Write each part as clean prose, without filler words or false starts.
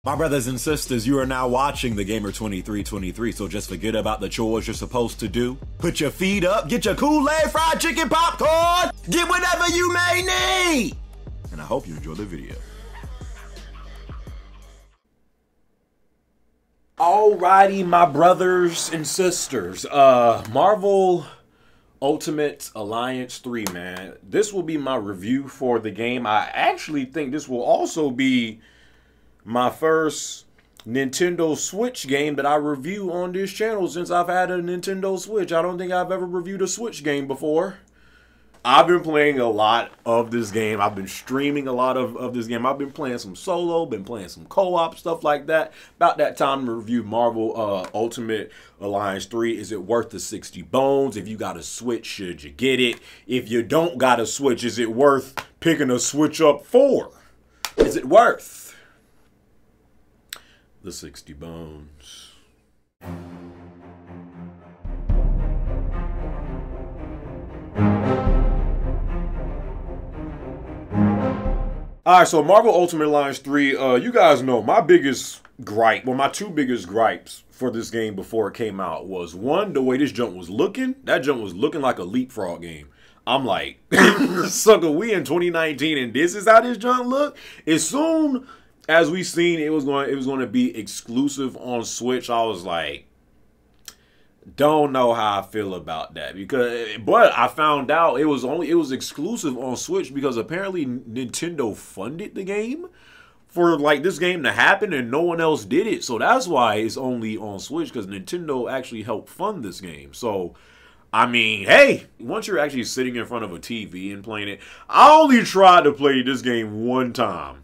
My brothers and sisters, you are now watching the Gamer 2323, so just forget about the chores you're supposed to do. Put your feet up, get your Kool-Aid, fried chicken, popcorn, get whatever you may need! And I hope you enjoy the video. Alrighty, my brothers and sisters, Marvel Ultimate Alliance 3, man. This will be my review for the game. I actually think this will also be my first Nintendo Switch game that I review on this channel since I've had a Nintendo Switch. I don't think I've ever reviewed a Switch game before. I've been playing a lot of this game. I've been streaming a lot of this game. I've been playing some solo, been playing some co-op, stuff like that. About that time to review Marvel Ultimate Alliance 3. Is it worth the 60 bones? If you got a Switch, should you get it? If you don't got a Switch, is it worth picking a Switch up for? Is it worth the 60 bones? Alright, so Marvel Ultimate Alliance 3, you guys know my biggest gripe, well, my two biggest gripes for this game before it came out was, one, the way this junk was looking. That junk was looking like a Leapfrog game. I'm like, sucker, we in 2019 and this is how this junk look? As soon as we seen it was going to be exclusive on Switch, I was like, don't know how I feel about that, but I found out it was exclusive on Switch because apparently Nintendo funded the game for like this game to happen and no one else did it. So that's why it's only on Switch, because Nintendo actually helped fund this game. So I mean, hey, once you're actually sitting in front of a TV and playing it, I only tried to play this game one time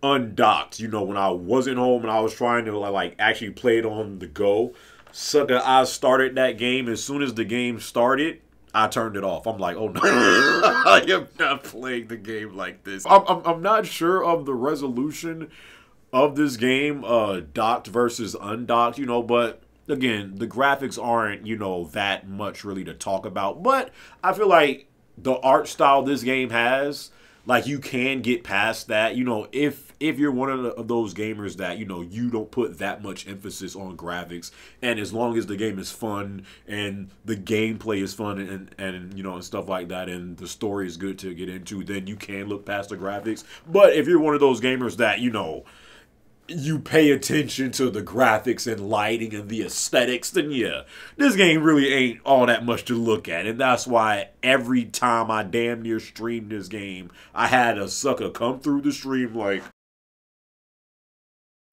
undocked, you know, when I wasn't home and I was trying to like actually play it on the go. Sucker, I started that game. As soon as the game started, I turned it off. I'm like, oh no, I am not playing the game like this. I'm not sure of the resolution of this game, docked versus undocked, you know, but again, the graphics aren't, you know, that much really to talk about. But I feel like the art style this game has, like, you can get past that, you know, if you're one of those gamers that, you know, you don't put that much emphasis on graphics, and as long as the game is fun and the gameplay is fun and you know, and stuff like that, and the story is good to get into, then you can look past the graphics. But if you're one of those gamers that, you know, you pay attention to the graphics and lighting and the aesthetics, then yeah, this game really ain't all that much to look at. And that's why every time I damn near streamed this game, I had a sucker come through the stream like,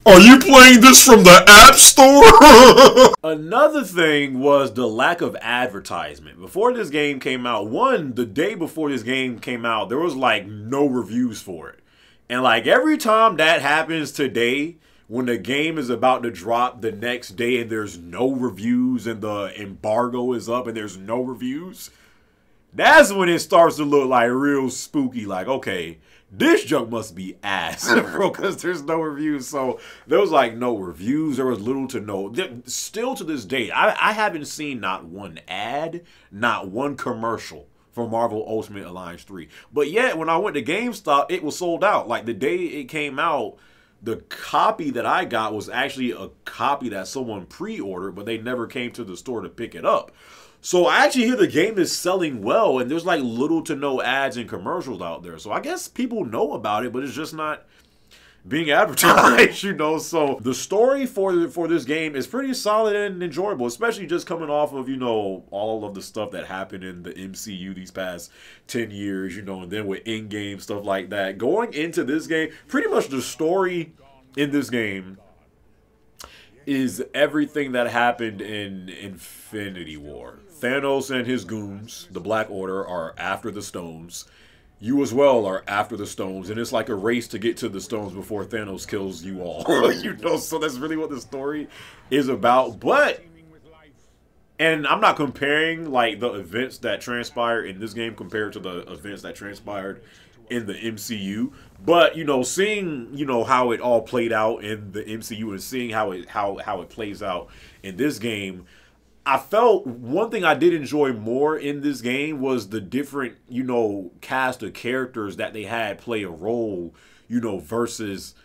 "Are you playing this from the App Store?" Another thing was the lack of advertisement. Before this game came out, the day before this game came out, there was like no reviews for it. And like every time that happens today, when the game is about to drop the next day and there's no reviews and the embargo is up and there's no reviews, that's when it starts to look like real spooky. Like, okay, this junk must be ass, bro, because there's no reviews. So there was like no reviews. There was little to no. Still to this day, I haven't seen not one ad, not one commercial for Marvel Ultimate Alliance 3. But yet, when I went to GameStop, it was sold out. Like, the day it came out, the copy that I got was actually a copy that someone pre-ordered, but they never came to the store to pick it up. So I actually hear the game is selling well, and there's like little to no ads and commercials out there. So I guess people know about it, but it's just not being advertised, you know. So the story for this game is pretty solid and enjoyable, especially just coming off of, you know, all of the stuff that happened in the MCU these past 10 years, you know, and then with in-game stuff like that. Going into this game, pretty much the story in this game is everything that happened in Infinity War. Thanos and his goons, the Black Order, are after the stones. You as well are after the stones, and it's like a race to get to the stones before Thanos kills you all. You know, so that's really what the story is about. But, and I'm not comparing like the events that transpired in this game compared to the events that transpired in the MCU, but, you know, seeing, you know, how it all played out in the MCU and seeing how it plays out in this game, I felt one thing I did enjoy more in this game was the different, you know, cast of characters that they had play a role, you know, versus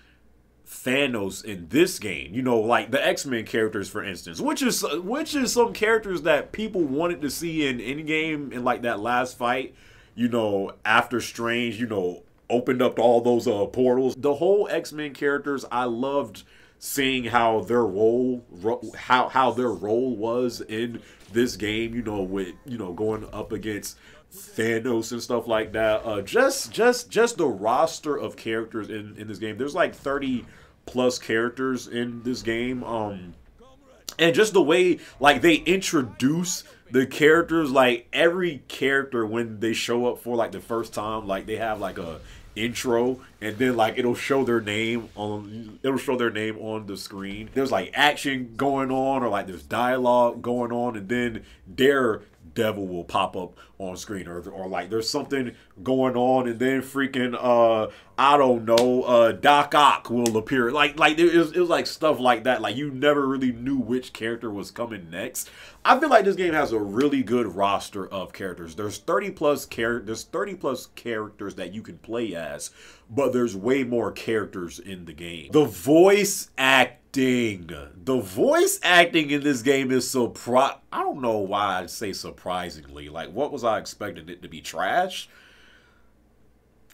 Thanos in this game. You know, like the X-Men characters, for instance, which is some characters that people wanted to see in Endgame in like that last fight. You know, after Strange, you know, opened up all those portals. The whole X-Men characters, I loved seeing how their role was in this game. You know, with going up against Thanos and stuff like that. Just the roster of characters in this game. There's like 30 plus characters in this game. And just the way like they introduce the characters, like every character when they show up for like the first time, like they have like a intro, and then like it'll show their name on the screen. There's like action going on, or like there's dialogue going on, and then Daredevil will pop up on screen, or like there's something going on, and then freaking I don't know, Doc Ock will appear. Like it was like stuff like that. Like you never really knew which character was coming next. I feel like this game has a really good roster of characters. There's 30 plus characters that you can play as, but there's way more characters in the game. The voice acting in this game is I don't know why I'd say surprisingly. Like, what was I expecting it to be? Trash?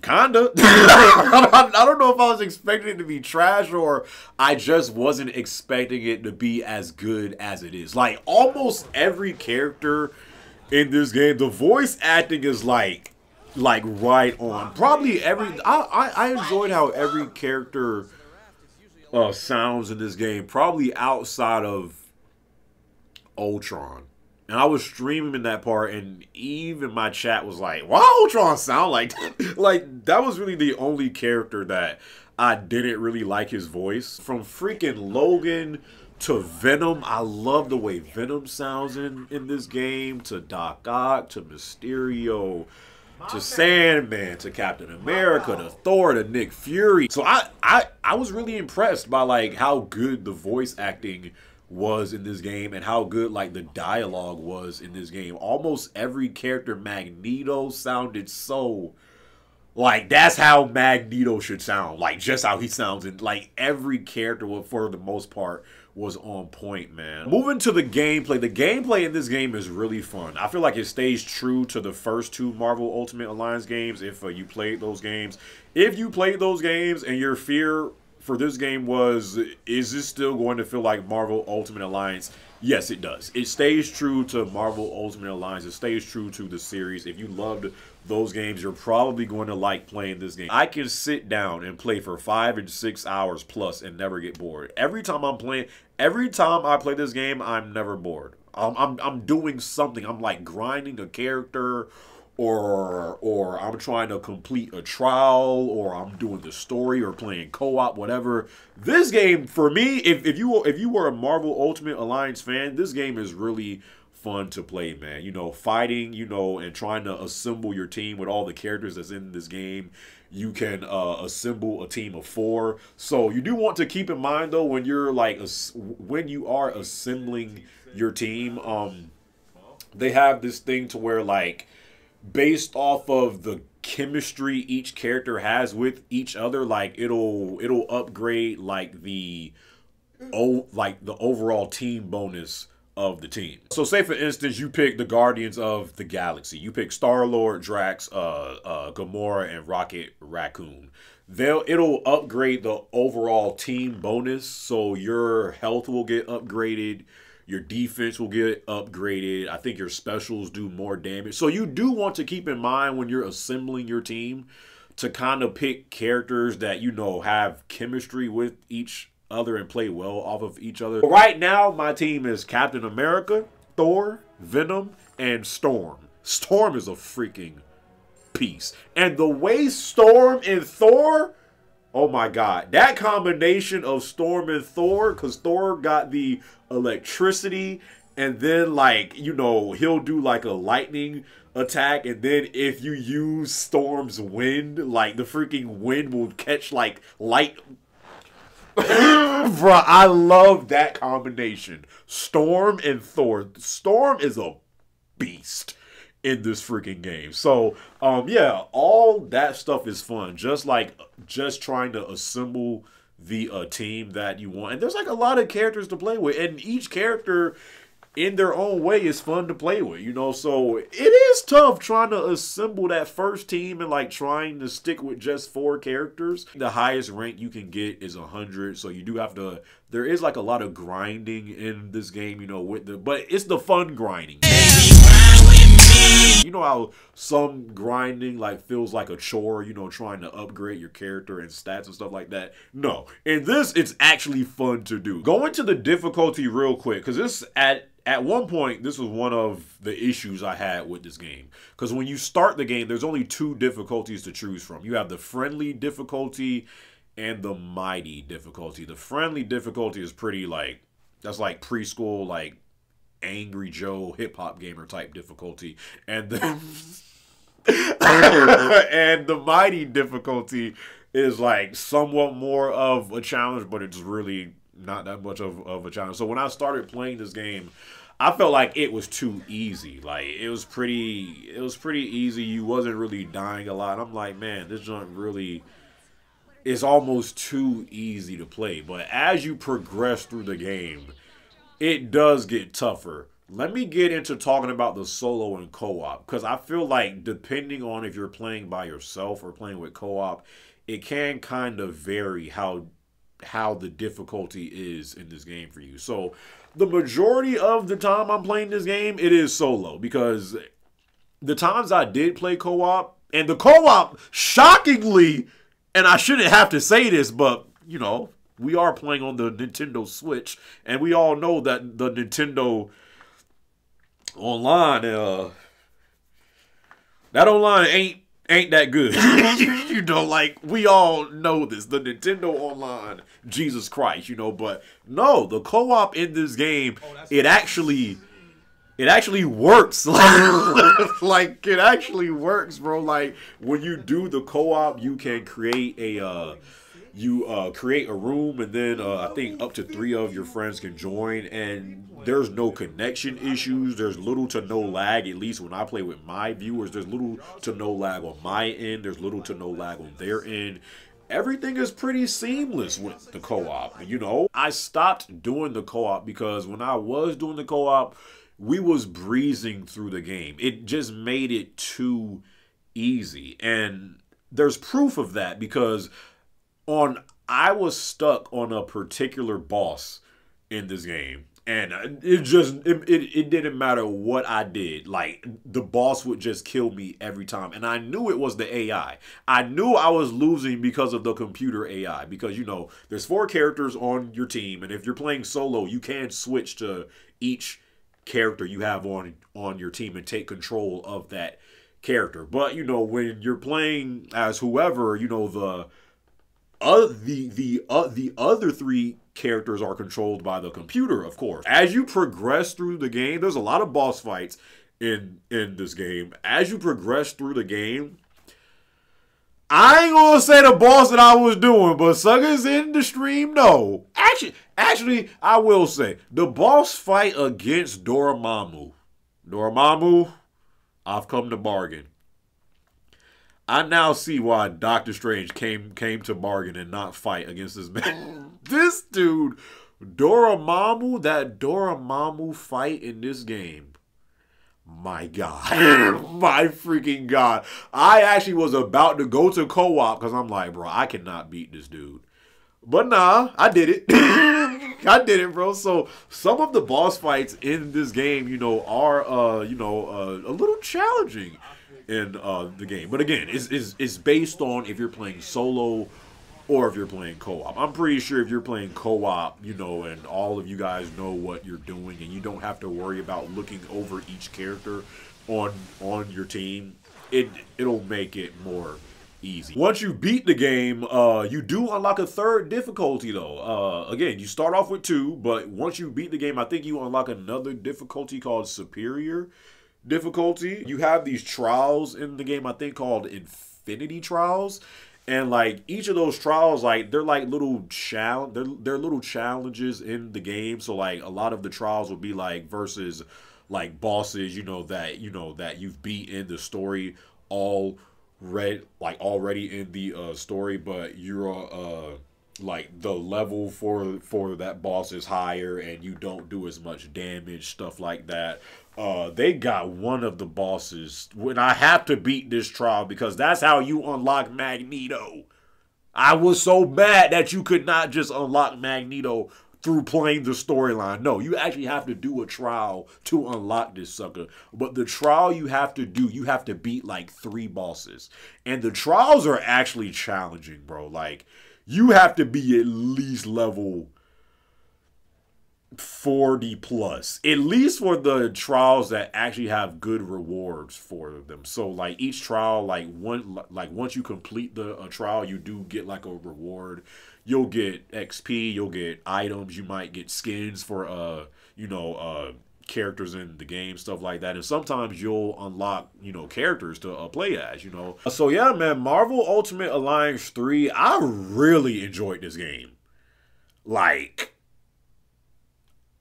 Kinda. I don't know if I was expecting it to be trash, or I just wasn't expecting it to be as good as it is. Like almost every character in this game, the voice acting is like right on. Probably I enjoyed how every character sounds in this game. Probably outside of Ultron. And I was streaming that part, and even my chat was like, why Ultron sound like that? Like, that was really the only character that I didn't really like his voice. From freaking Logan to Venom, I love the way Venom sounds in this game, to Doc Ock, to Mysterio, to Sandman, to Captain America, to Thor, to Nick Fury. So I was really impressed by, like, how good the voice acting was in this game, and how good like the dialogue was in this game. Almost every character, Magneto sounded so like that's how Magneto should sound, like just how he sounds in like every character, for the most part, was on point, man. Moving to the gameplay in this game is really fun. I feel like it stays true to the first two Marvel Ultimate Alliance games. If you played those games, and your fear for this game was, is this still going to feel like Marvel Ultimate Alliance? Yes, it does. It stays true to Marvel Ultimate Alliance. It stays true to the series. If you loved those games, you're probably going to like playing this game. I can sit down and play for 5 and 6 hours plus and never get bored. Every time I play this game, I'm never bored. I'm doing something. I'm like grinding a character, or I'm trying to complete a trial, or I'm doing the story, or playing co-op, whatever. This game, for me, if you were a Marvel Ultimate Alliance fan, this game is really fun to play, man. You know, fighting, you know, and trying to assemble your team with all the characters that's in this game. You can assemble a team of 4. So you do want to keep in mind, though, when you're like when you are assembling your team, they have this thing to where, like, based off of the chemistry each character has with each other, like it'll upgrade like the overall team bonus of the team. So say for instance you pick the Guardians of the Galaxy. You pick Star-Lord, Drax, Gamora, and Rocket Raccoon. It'll upgrade the overall team bonus, so your health will get upgraded. Your defense will get upgraded. I think your specials do more damage. So you do want to keep in mind when you're assembling your team to kind of pick characters that, you know, have chemistry with each other and play well off of each other. Right now, my team is Captain America, Thor, Venom, and Storm. Storm is a freaking beast. And the way Storm and Thor, oh my God, that combination of Storm and Thor, because Thor got the electricity, and then, like, you know, he'll do like a lightning attack, and then if you use Storm's wind, like the freaking wind will catch like light. Bruh, I love that combination. Storm and Thor. Storm is a beast in this freaking game. So, yeah, all that stuff is fun. Just trying to assemble the team that you want. And there's like a lot of characters to play with, and each character in their own way is fun to play with, you know. So it is tough trying to assemble that first team and like trying to stick with just 4 characters. The highest rank you can get is 100, so you do have to, there is like a lot of grinding in this game, you know, but it's the fun grinding. You know how some grinding like feels like a chore, you know, trying to upgrade your character and stats and stuff like that? No. In this, it's actually fun to do. Going to the difficulty real quick, because this at one point, this was one of the issues I had with this game. Because when you start the game, there's only 2 difficulties to choose from. You have the friendly difficulty and the mighty difficulty. The friendly difficulty is pretty like, that's like preschool, like Angry Joe hip-hop gamer type difficulty. And the, and the mighty difficulty is like somewhat more of a challenge, but it's really not that much of a challenge. So when I started playing this game, I felt like it was too easy. Like it was pretty easy. You wasn't really dying a lot. I'm like, man, this joint really is almost too easy to play. But as you progress through the game, it does get tougher. Let me get into talking about the solo and co-op, because I feel like depending on if you're playing by yourself or playing with co-op, it can kind of vary how the difficulty is in this game for you. So the majority of the time I'm playing this game, it is solo, because the times I did play co-op, and the co-op, shockingly, and I shouldn't have to say this, but, you know, we are playing on the Nintendo Switch, and we all know that the Nintendo online, that online ain't that good. You know, like, we all know this. The Nintendo Online, Jesus Christ, you know. But no, the co-op in this game, it actually works. Like, it actually works, bro. Like, when you do the co-op, you can create a create a room, and then I think up to 3 of your friends can join, and there's no connection issues. There's little to no lag, at least when I play with my viewers. There's little to no lag on my end. There's little to no lag on their end. Everything is pretty seamless with the co-op, you know. I stopped doing the co-op because when I was doing the co-op, we was breezing through the game. It just made it too easy, and there's proof of that because I was stuck on a particular boss in this game, and it didn't matter what I did. Like, the boss would just kill me every time, and I knew it was the AI. I knew I was losing because of the computer AI, because, you know, there's 4 characters on your team, and if you're playing solo, you can switch to each character you have on your team and take control of that character. But, you know, when you're playing as whoever, you know, the other 3 characters are controlled by the computer, of course. As you progress through the game, there's a lot of boss fights in this game. As you progress through the game, I ain't gonna say the boss that I was doing, but suckers in the stream know. Actually, I will say the boss fight against Dormammu. Dormammu, I've come to bargain. I now see why Doctor Strange came to bargain and not fight against this man. This dude, Dormammu, that Dormammu fight in this game. My God. My freaking God. I actually was about to go to co-op because I'm like, bro, I cannot beat this dude. But nah, I did it. I did it, bro. So some of the boss fights in this game, you know, are, a little challenging in the game. But again, it's based on if you're playing solo or if you're playing co-op. I'm pretty sure if you're playing co-op, you know, and all of you guys know what you're doing, and you don't have to worry about looking over each character on your team, it'll make it more easy. Once you beat the game, you do unlock a 3rd difficulty, though. Again, you start off with 2, but once you beat the game, I think you unlock another difficulty called Superior difficulty. You have these trials in the game, I think, called Infinity Trials, and like each of those trials, like they're like little they're little challenges in the game. So like a lot of the trials will be like versus like bosses, you know, that you've beat in the story already in the story, but you're like the level for that boss is higher and you don't do as much damage, stuff like that. They got one of the bosses when I have to beat this trial because that's how you unlock Magneto. I was so mad that you could not just unlock Magneto through playing the storyline. No, you actually have to do a trial to unlock this sucker. But the trial you have to do, you have to beat like 3 bosses. And the trials are actually challenging, bro. Like, you have to be at least level 40 plus, at least for the trials that actually have good rewards for them. So like each trial, like once you complete the trial, you do get like a reward. You'll get XP, you'll get items, you might get skins for characters in the game, stuff like that. And sometimes you'll unlock, characters to play as, So yeah, man, Marvel Ultimate Alliance 3, I really enjoyed this game. Like,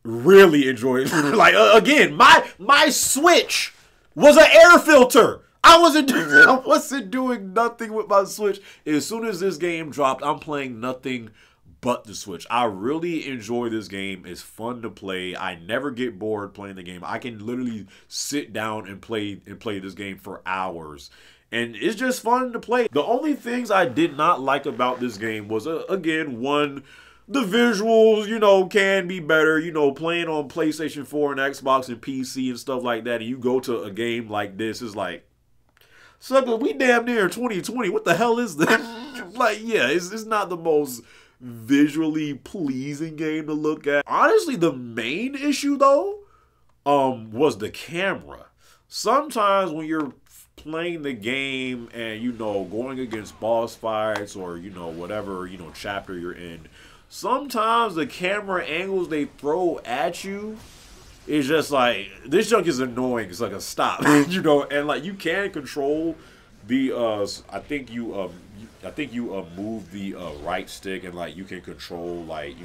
really enjoyed it. Like, again, my Switch was an air filter. I wasn't doing nothing with my Switch. As soon as this game dropped, I'm playing nothing but the Switch. I really enjoy this game. It's fun to play. I never get bored playing the game. I can literally sit down and play this game for hours. And it's just fun to play. The only things I did not like about this game was, again, one, the visuals, can be better. Playing on PlayStation 4 and Xbox and PC and stuff like that, and you go to a game like this, is like, sucker, we damn near 2020. What the hell is this? Like, yeah, it's not the most visually pleasing game to look at. Honestly, the main issue, though, was the camera. Sometimes when you're playing the game and, going against boss fights or, whatever, chapter you're in, sometimes the camera angles they throw at you is just like, this junk is annoying. It's like a stop, and like you can control the I think you move the right stick and like you can control like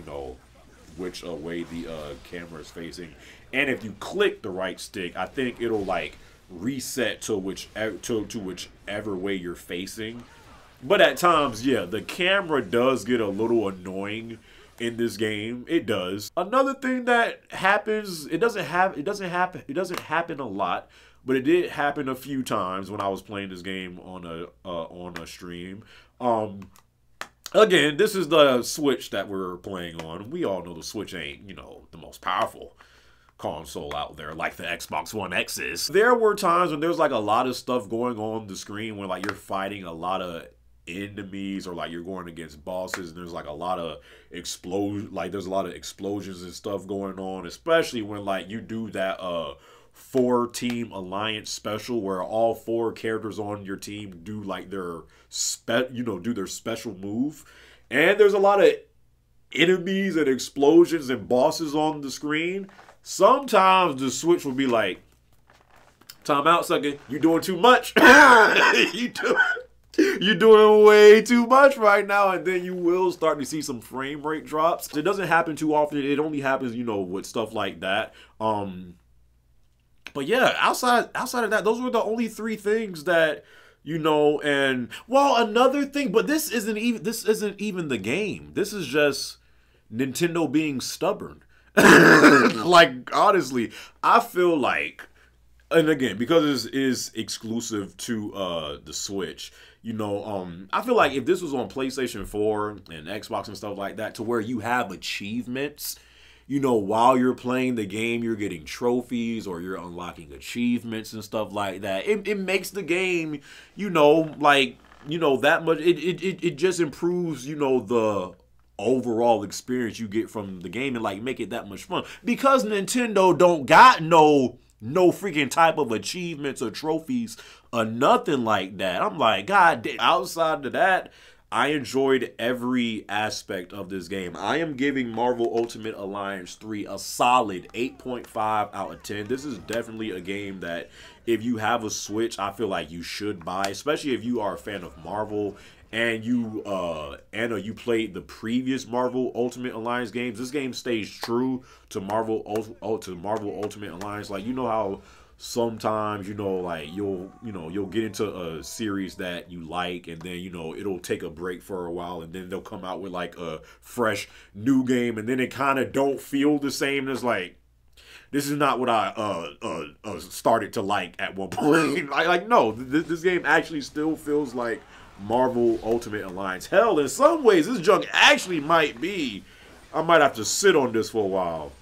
which way the camera is facing, and if you click the right stick, I think it'll like reset to whichever way you're facing. But at times, yeah, the camera does get a little annoying in this game. It does. Another thing that happens, it doesn't happen a lot, but it did happen a few times when I was playing this game on a stream. Again, this is the Switch that we're playing on. We all know the Switch ain't, the most powerful console out there like the Xbox One X is. There were times when there's like a lot of stuff going on the screen when like you're fighting a lot of enemies or like you're going against bosses and there's like a lot of there's a lot of explosions and stuff going on, especially when like you do that 4-team alliance special where all 4 characters on your team do like their do their special move, and there's a lot of enemies and explosions and bosses on the screen. Sometimes the Switch will be like, time out, sucker, you doing too much. You're doing way too much right now, and then you will start to see some frame rate drops. It doesn't happen too often. It only happens, with stuff like that. But yeah, outside of that, those were the only 3 things that, and well, another thing, but this isn't even the game. This is just Nintendo being stubborn. Like, honestly, I feel like, and again, because it is exclusive to the Switch, I feel like if this was on PlayStation 4 and Xbox and stuff like that, to where you have achievements, while you're playing the game, you're getting trophies or you're unlocking achievements and stuff like that. It makes the game, that much. It just improves, the overall experience you get from the game and like make it that much fun. Because Nintendo don't got no freaking type of achievements or trophies or nothing like that. I'm like, God damn. Outside of that, I enjoyed every aspect of this game. I am giving Marvel Ultimate Alliance 3 a solid 8.5 out of 10. This is definitely a game that if you have a Switch, I feel like you should buy, especially if you are a fan of Marvel and you played the previous Marvel Ultimate Alliance games. This game stays true to Marvel Ultimate Alliance. Like, how sometimes, you know, like you'll get into a series that you like, and then, you know, it'll take a break for a while, and then they'll come out with like a fresh new game, and then it kind of don't feel the same. It's like, this is not what I started to like at one point. like no, this game actually still feels like Marvel Ultimate Alliance. Hell, in some ways, this junk actually might be. I might have to sit on this for a while,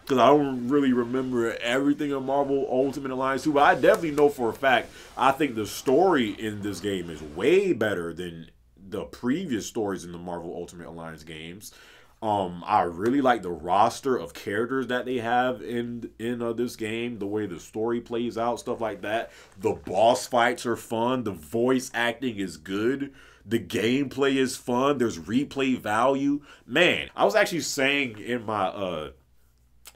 because I don't really remember everything in Marvel Ultimate Alliance 2, but I definitely know for a fact, I think the story in this game is way better than the previous stories in the Marvel Ultimate Alliance games. I really like the roster of characters that they have in this game, the way the story plays out, stuff like that. The boss fights are fun. The voice acting is good. The gameplay is fun. There's replay value. Man, I was actually saying in my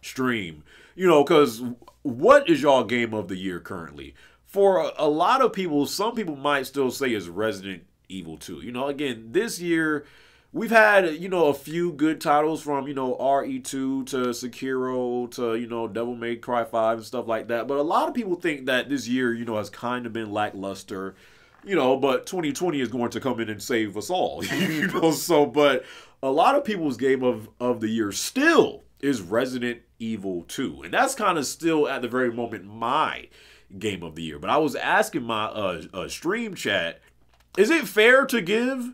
stream, you know, because what is y'all game of the year currently? For a lot of people, some people might still say it's Resident Evil 2. You know, again, this year we've had, you know, a few good titles from, you know, RE2 to Sekiro to, you know, Devil May Cry 5 and stuff like that. But a lot of people think that this year, you know, has kind of been lackluster, you know, but 2020 is going to come in and save us all, you know. So, but a lot of people's game of the year still is Resident Evil 2. And that's kind of still at the very moment my game of the year. But I was asking my stream chat, is it fair to give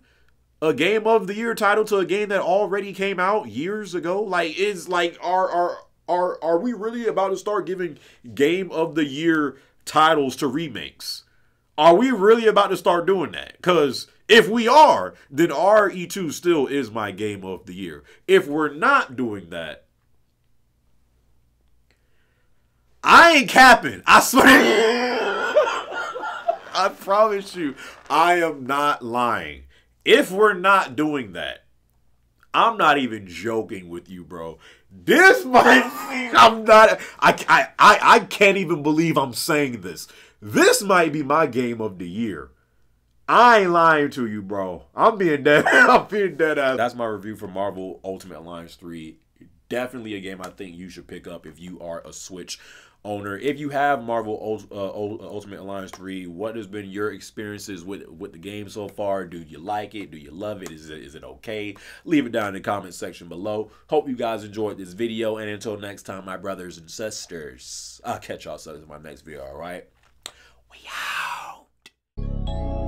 a game of the year title to a game that already came out years ago? Like, is like, are we really about to start giving game of the year titles to remakes? Are we really about to start doing that? Because if we are, then RE2 still is my game of the year. If we're not doing that, I ain't capping. I swear. I promise you, I am not lying. If we're not doing that, I'm not even joking with you, bro. This might be, I can't even believe I'm saying this. This might be my game of the year. I ain't lying to you, bro. I'm being dead. I'm being dead ass. That's my review for Marvel Ultimate Alliance 3. Definitely a game I think you should pick up if you are a Switch owner. If you have Marvel Ultimate Alliance 3, what has been your experiences with the game so far? Do you like it? Do you love it? Is it okay? Leave it down in the comment section below. Hope you guys enjoyed this video, and until next time, my brothers and sisters, I'll catch y'all in my next video, all right? We out.